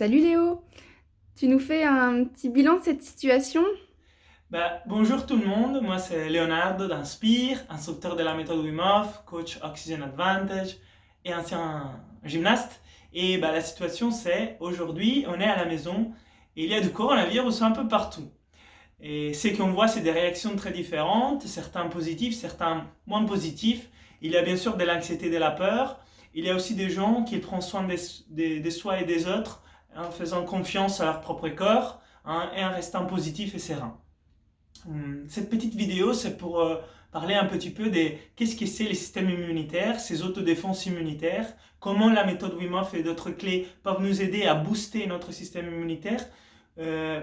Salut Léo, tu nous fais un petit bilan de cette situation? Bonjour tout le monde, moi c'est Leonardo d'Inspire, instructeur de la méthode Wim Hof, coach Oxygen Advantage et ancien gymnaste. La situation c'est, aujourd'hui on est à la maison et il y a du coronavirus un peu partout. Et ce qu'on voit c'est des réactions très différentes, certains positifs, certains moins positifs. Il y a bien sûr de l'anxiété, de la peur. Il y a aussi des gens qui prennent soin de soi et des autres en faisant confiance à leur propre corps, hein, et en restant positif et serein. Cette petite vidéo, c'est pour parler un petit peu de qu'est-ce que c'est les systèmes immunitaires, ces autodéfenses immunitaires, comment la méthode Wim Hof et d'autres clés peuvent nous aider à booster notre système immunitaire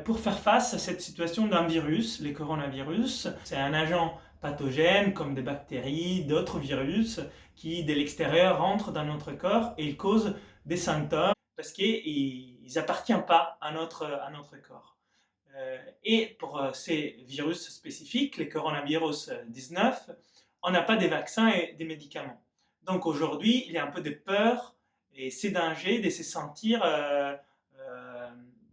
pour faire face à cette situation d'un virus, les coronavirus. C'est un agent pathogène comme des bactéries, d'autres virus qui, de l'extérieur, rentrent dans notre corps et ils causent des symptômes parce qu'ils n'appartiennent pas à notre corps. Et pour ces virus spécifiques, les coronavirus 19, on n'a pas des vaccins et des médicaments. Donc aujourd'hui, il y a un peu de peur et c'est danger de se sentir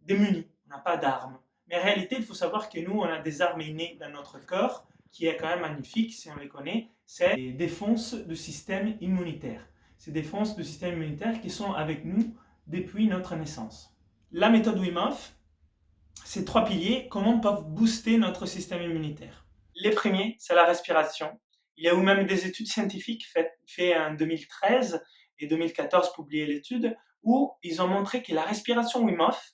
démunis. On n'a pas d'armes. Mais en réalité, il faut savoir que nous, on a des armes innées dans notre corps, qui est quand même magnifique si on les connaît. C'est des défenses du système immunitaire. Ces défenses du système immunitaire qui sont avec nous depuis notre naissance. La méthode Wim Hof, ces trois piliers, comment peuvent booster notre système immunitaire? Les premiers, c'est la respiration. Il y a eu même des études scientifiques faites en 2013 et 2014, publiées l'étude, où ils ont montré que la respiration Wim Hof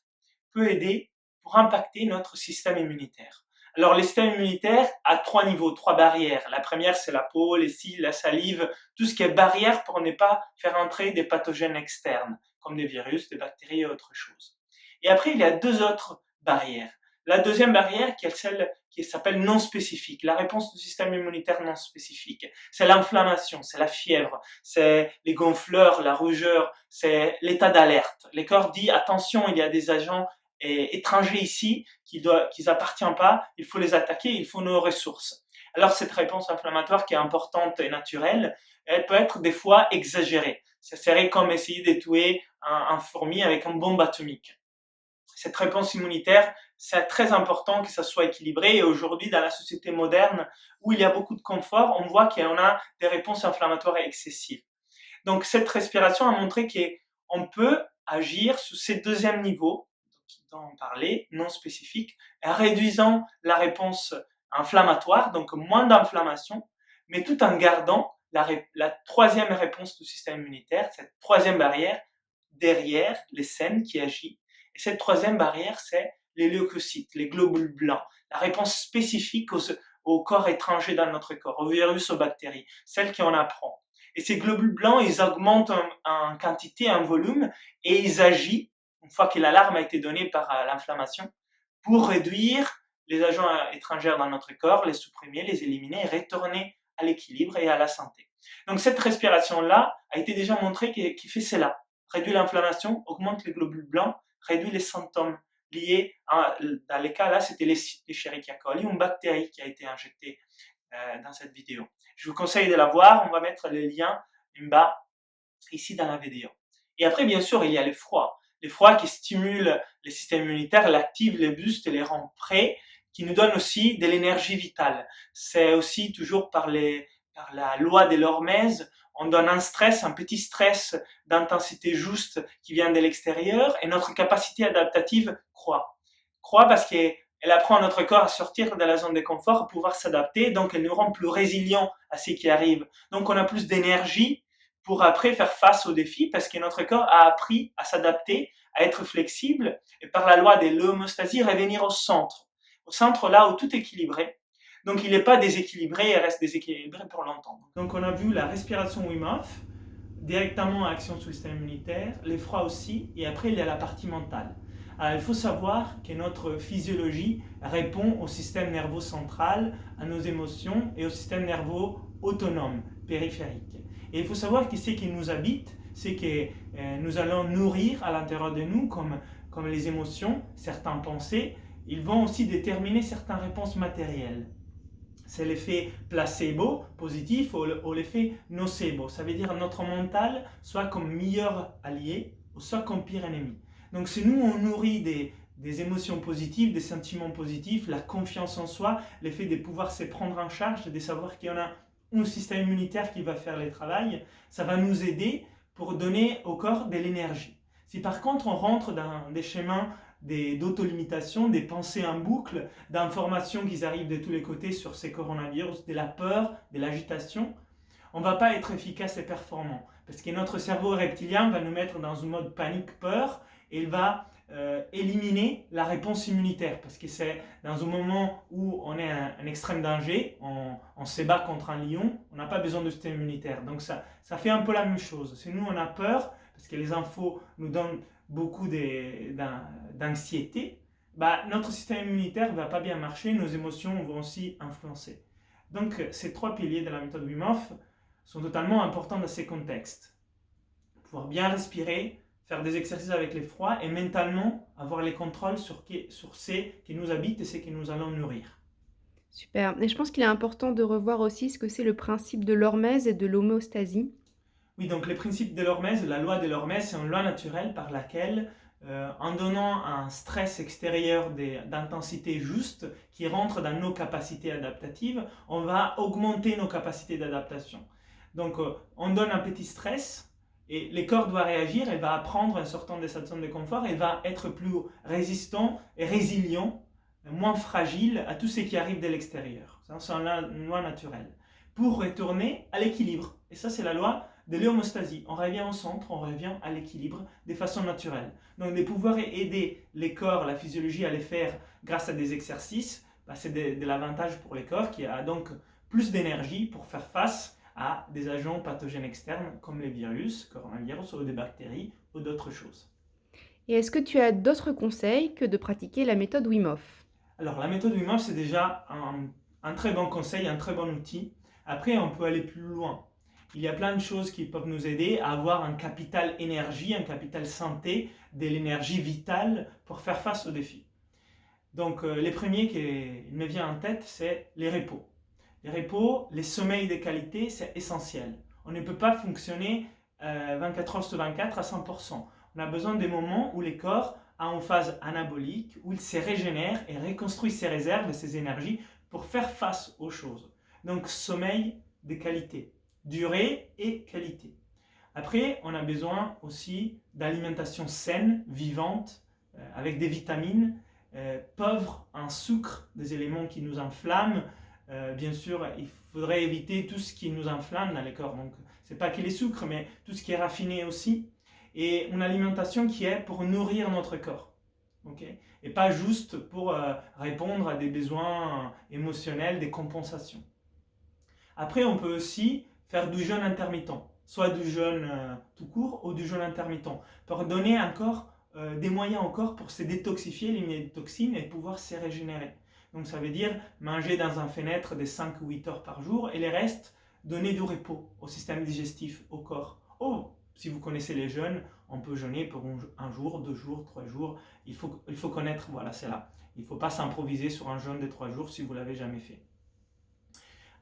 peut aider pour impacter notre système immunitaire. Alors, le système immunitaire a trois niveaux, trois barrières. La première, c'est la peau, les cils, la salive, tout ce qui est barrière pour ne pas faire entrer des pathogènes externes, comme des virus, des bactéries et autre chose. Et après, il y a deux autres barrières. La deuxième barrière, qui est celle qui s'appelle non spécifique, la réponse du système immunitaire non spécifique. C'est l'inflammation, c'est la fièvre, c'est les gonfleurs, la rougeur, c'est l'état d'alerte. Le corps dit attention, il y a des agents étrangers ici qui n'appartiennent pas, il faut les attaquer, il faut nos ressources. Alors cette réponse inflammatoire qui est importante et naturelle, elle peut être des fois exagérée. Ça serait comme essayer de tuer un fourmi avec une bombe atomique. Cette réponse immunitaire, c'est très important que ça soit équilibré. Et aujourd'hui, dans la société moderne, où il y a beaucoup de confort, on voit qu'on a des réponses inflammatoires excessives. Donc, cette respiration a montré qu'on peut agir sur ces deuxièmes niveaux, dont on parlait, non spécifiques, en réduisant la réponse inflammatoire, donc moins d'inflammation, mais tout en gardant la troisième réponse du système immunitaire, cette troisième barrière, derrière les selles qui agit. Et cette troisième barrière, c'est les leucocytes, les globules blancs, la réponse spécifique au corps étranger dans notre corps, aux virus, aux bactéries, celle qui en apprend. Et ces globules blancs, ils augmentent en quantité, en volume, et ils agissent, une fois que l'alarme a été donnée par l'inflammation, pour réduire les agents étrangers dans notre corps, les supprimer, les éliminer et retourner à l'équilibre et à la santé. Donc cette respiration-là a été déjà montrée qui fait cela. Réduit l'inflammation, augmente les globules blancs, réduit les symptômes liés dans les cas là, c'était l'Escherichia coli, une bactérie qui a été injectée dans cette vidéo. Je vous conseille de la voir, on va mettre le lien en bas, ici dans la vidéo. Et après, bien sûr, il y a les froids. Les froids qui stimulent le système immunitaire, l'activent, les boostent et les rendent prêts, qui nous donnent aussi de l'énergie vitale. C'est aussi toujours par la loi de l'hormèse, on donne un stress, un petit stress d'intensité juste qui vient de l'extérieur et notre capacité adaptative croît. Croît parce qu'elle apprend à notre corps à sortir de la zone de confort, à pouvoir s'adapter, donc elle nous rend plus résilients à ce qui arrive. Donc on a plus d'énergie pour après faire face aux défis parce que notre corps a appris à s'adapter, à être flexible et par la loi de l'homéostasie revenir au centre là où tout est équilibré. Donc il n'est pas déséquilibré et reste déséquilibré pour longtemps. Donc on a vu la respiration Wim Hof, directement action sur le système immunitaire, les froids aussi, et après il y a la partie mentale. Alors, il faut savoir que notre physiologie répond au système nerveux central, à nos émotions et au système nerveux autonome, périphérique. Et il faut savoir que ce qui nous habite, c'est que nous allons nourrir à l'intérieur de nous, comme les émotions, certaines pensées, ils vont aussi déterminer certaines réponses matérielles. C'est l'effet placebo, positif, ou l'effet nocebo. Ça veut dire notre mental soit comme meilleur allié, ou soit comme pire ennemi. Donc si nous, on nourrit des émotions positives, des sentiments positifs, la confiance en soi, le fait de pouvoir se prendre en charge, de savoir qu'il y en a un système immunitaire qui va faire le travail, ça va nous aider pour donner au corps de l'énergie. Si par contre on rentre dans des schémas d'autolimitation, des pensées en boucle, d'informations qui arrivent de tous les côtés sur ces coronavirus, de la peur, de l'agitation, on ne va pas être efficace et performant. Parce que notre cerveau reptilien va nous mettre dans un mode panique-peur et il va éliminer la réponse immunitaire. Parce que c'est dans un moment où on est en extrême danger, on se bat contre un lion, on n'a pas besoin de système immunitaire. Donc ça fait un peu la même chose. Si nous on a peur, parce que les infos nous donnent beaucoup d'anxiété, notre système immunitaire ne va pas bien marcher, nos émotions vont aussi influencer. Donc ces 3 piliers de la méthode Wim Hof sont totalement importants dans ces contextes. Pouvoir bien respirer, faire des exercices avec les froids et mentalement avoir les contrôles sur ce qui nous habite et ce que nous allons nourrir. Super. Et je pense qu'il est important de revoir aussi ce que c'est le principe de l'hormèse et de l'homéostasie. Oui, donc les principes de l'hormèse, la loi de l'hormèse, c'est une loi naturelle par laquelle, en donnant un stress extérieur d'intensité juste qui rentre dans nos capacités adaptatives, on va augmenter nos capacités d'adaptation. Donc on donne un petit stress et le corps doit réagir, il va apprendre en sortant de sa zone de confort, il va être plus résistant et résilient, moins fragile à tout ce qui arrive de l'extérieur. C'est une loi naturelle. Pour retourner à l'équilibre. Et ça, c'est la loi de l'homéostasie. On revient au centre, on revient à l'équilibre de façon naturelle. Donc de pouvoir aider les corps, la physiologie à les faire grâce à des exercices, c'est de l'avantage pour les corps qui a donc plus d'énergie pour faire face à des agents pathogènes externes comme les virus, coronavirus ou des bactéries ou d'autres choses. Et est-ce que tu as d'autres conseils que de pratiquer la méthode Wim Hof? Alors la méthode Wim Hof, c'est déjà un très bon conseil, un très bon outil. Après, on peut aller plus loin. Il y a plein de choses qui peuvent nous aider à avoir un capital énergie, un capital santé, de l'énergie vitale pour faire face aux défis. Donc les premiers qui me viennent en tête, c'est les repos. Les repos, les sommeils de qualité, c'est essentiel. On ne peut pas fonctionner 24 heures sur 24 à 100%. On a besoin des moments où le corps a une phase anabolique, où il se régénère et reconstruit ses réserves et ses énergies pour faire face aux choses. Donc sommeil de qualité, durée et qualité. Après, on a besoin aussi d'alimentation saine, vivante, avec des vitamines, pauvres en sucre, des éléments qui nous inflamment. Bien sûr, il faudrait éviter tout ce qui nous inflamme dans le corps. Donc, ce n'est pas que les sucres, mais tout ce qui est raffiné aussi. Et une alimentation qui est pour nourrir notre corps. Okay, et pas juste pour répondre à des besoins émotionnels, des compensations. Après, on peut aussi faire du jeûne intermittent, soit du jeûne tout court ou du jeûne intermittent, pour donner encore des moyens au corps pour se détoxifier, éliminer les toxines et pouvoir se régénérer. Donc ça veut dire manger dans un fenêtre de 5 ou 8 heures par jour et les restes, donner du repos au système digestif, au corps. Ou, si vous connaissez les jeûnes, on peut jeûner pour un jour, 2 jours, 3 jours. Il faut connaître, voilà, c'est là. Il ne faut pas s'improviser sur un jeûne de 3 jours si vous ne l'avez jamais fait.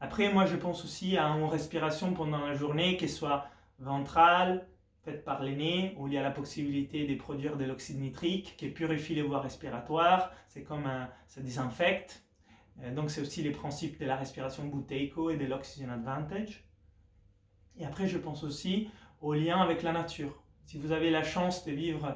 Après, moi, je pense aussi à une respiration pendant la journée, qu'elle soit ventrale, faite par le nez, où il y a la possibilité de produire de l'oxyde nitrique, qui purifie les voies respiratoires, c'est comme ça désinfecte. Donc, c'est aussi les principes de la respiration Buteyko et de l'Oxygen Advantage. Et après, je pense aussi au lien avec la nature. Si vous avez la chance de vivre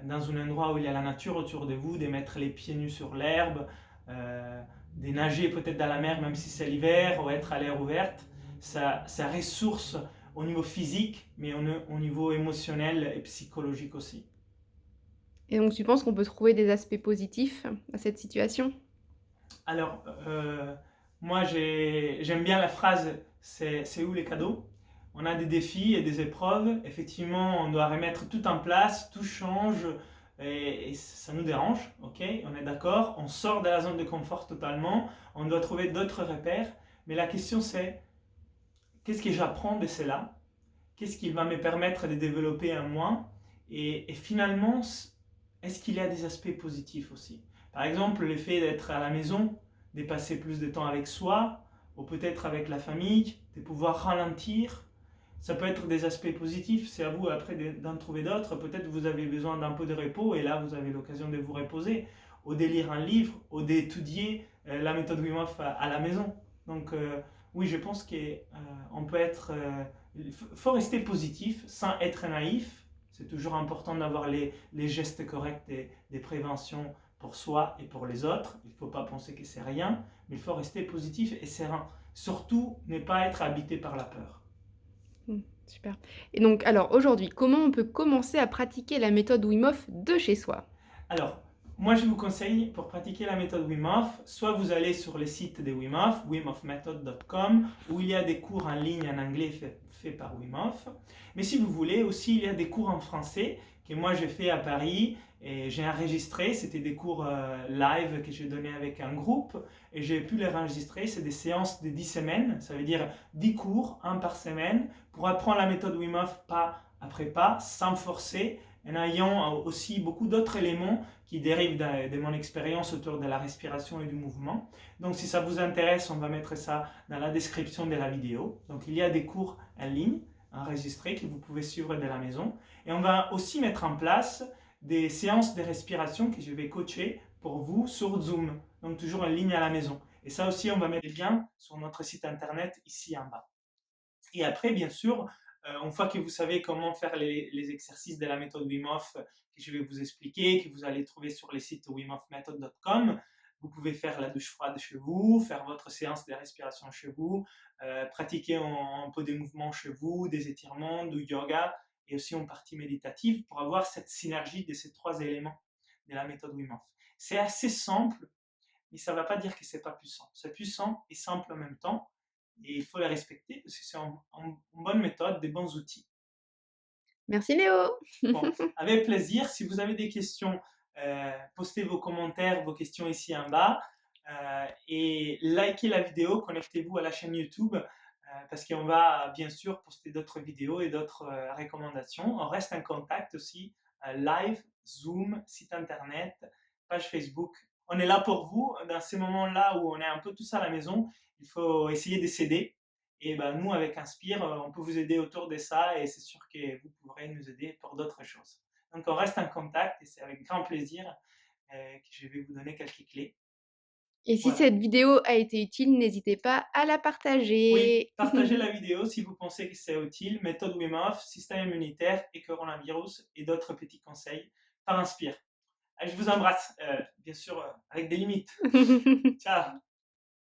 dans un endroit où il y a la nature autour de vous, de mettre les pieds nus sur l'herbe, de nager peut-être dans la mer même si c'est l'hiver, ou être à l'air ouverte, ça ressource au niveau physique, mais au niveau émotionnel et psychologique aussi. Et donc tu penses qu'on peut trouver des aspects positifs à cette situation? Alors, moi j'aime bien la phrase « c'est où les cadeaux ?» On a des défis et des épreuves, effectivement on doit remettre tout en place, tout change, et ça nous dérange, ok, on est d'accord, on sort de la zone de confort totalement, on doit trouver d'autres repères, mais la question c'est, qu'est-ce que j'apprends de cela? Qu'est-ce qui va me permettre de développer en moi? Et finalement, est-ce qu'il y a des aspects positifs aussi? Par exemple, le fait d'être à la maison, de passer plus de temps avec soi, ou peut-être avec la famille, de pouvoir ralentir, Ça peut être des aspects positifs, c'est à vous après d'en trouver d'autres. Peut-être vous avez besoin d'un peu de repos et là vous avez l'occasion de vous reposer, ou de lire un livre, ou d'étudier la méthode Wim Hof à la maison. Donc oui, je pense qu'on peut être... il faut rester positif sans être naïf. C'est toujours important d'avoir les gestes corrects des préventions pour soi et pour les autres. Il ne faut pas penser que c'est rien, mais il faut rester positif et serein. Surtout, ne pas être habité par la peur. Super. Et donc alors aujourd'hui, comment on peut commencer à pratiquer la méthode Wim Hof de chez soi? Alors, moi je vous conseille pour pratiquer la méthode Wim Hof, soit vous allez sur le site de Wim Hof, wimhofmethod.com, où il y a des cours en ligne en anglais faits par Wim Hof. Mais si vous voulez aussi, il y a des cours en français que moi j'ai fait à Paris et j'ai enregistré. C'était des cours live que j'ai donné avec un groupe et j'ai pu les enregistrer. C'est des séances de 10 semaines, ça veut dire 10 cours, un par semaine, pour apprendre la méthode Wim Hof pas après pas, sans forcer, en ayant aussi beaucoup d'autres éléments qui dérivent de mon expérience autour de la respiration et du mouvement. Donc si ça vous intéresse, on va mettre ça dans la description de la vidéo. Donc il y a des cours en ligne enregistrés que vous pouvez suivre de la maison. Et on va aussi mettre en place des séances de respiration que je vais coacher pour vous sur Zoom. Donc toujours en ligne à la maison. Et ça aussi, on va mettre les liens sur notre site internet ici en bas. Et après, bien sûr, une fois que vous savez comment faire les exercices de la méthode Wim Hof que je vais vous expliquer, que vous allez trouver sur les sites wimhofmethod.com, vous pouvez faire la douche froide chez vous, faire votre séance de respiration chez vous, pratiquer un peu des mouvements chez vous, des étirements, du yoga et aussi une partie méditative pour avoir cette synergie de ces trois éléments de la méthode Wim Hof. C'est assez simple, mais ça ne va pas dire que c'est pas puissant. C'est puissant et simple en même temps. Et il faut les respecter parce que c'est une bonne méthode, des bons outils. Merci Léo! Bon, avec plaisir. Si vous avez des questions, postez vos commentaires, vos questions ici en bas. Et likez la vidéo, connectez-vous à la chaîne YouTube parce qu'on va bien sûr poster d'autres vidéos et d'autres recommandations. On reste en contact aussi, live, Zoom, site internet, page Facebook. On est là pour vous dans ces moments-là où on est un peu tous à la maison. Il faut essayer de s'aider. Et ben, nous, avec Inspire, on peut vous aider autour de ça et c'est sûr que vous pourrez nous aider pour d'autres choses. Donc, on reste en contact et c'est avec grand plaisir que je vais vous donner quelques clés. Et si Voilà. cette vidéo a été utile, n'hésitez pas à la Oui, partager. partagez la vidéo si vous pensez que c'est utile. Méthode Wim Hof, système immunitaire et coronavirus et d'autres petits conseils par Inspire. Allez, je vous embrasse, bien sûr, avec des limites. Ciao.